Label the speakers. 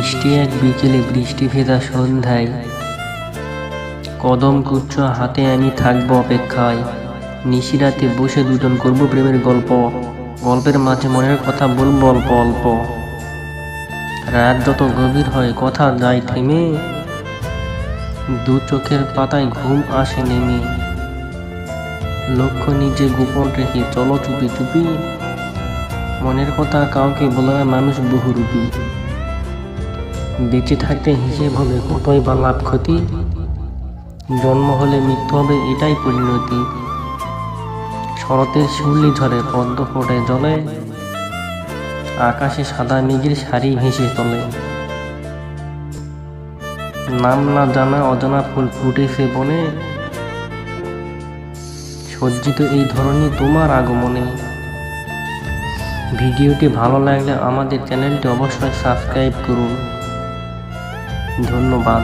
Speaker 1: মিষ্টি এক বিকেলে বৃষ্টি ভেজা সন্ধ্যায় কদম কুচ্ছ হাতে আমি থাকবো অপেক্ষায়। নিশিরাতে বসে দুজন করবো প্রেমের গল্প, গল্পের মাঝে মনের কথা বলবো অল্প অল্প। রাত যত গভীর হয় কথা যায় থেমে, দু চোখের পাতায় ঘুম আসে নেমে। লক্ষ্য নিজে গোপন রেখে চলো চুপি চুপি, মনের কথা কাউকে বলে না মানুষ বহুরূপী। বেঁচে থাকতে হিসেব হবে কতই বা লাভ ক্ষতি, জন্ম হলে মৃত্যু হবে এটাই পরিণতি। শরতের শিউলি ঝরে পদ্ম ফোটে জলে, আকাশে সাদা মেঘের সারি ভেসে চলে। নাম না জানা অজানা ফুল ফুটেছে বনে, সজ্জিত এই ধরনের তোমার আগমনে। ভিডিওটি ভালো লাগলে আমাদের চ্যানেলটি অবশ্যই সাবস্ক্রাইব করুন। ধন্যবাদ।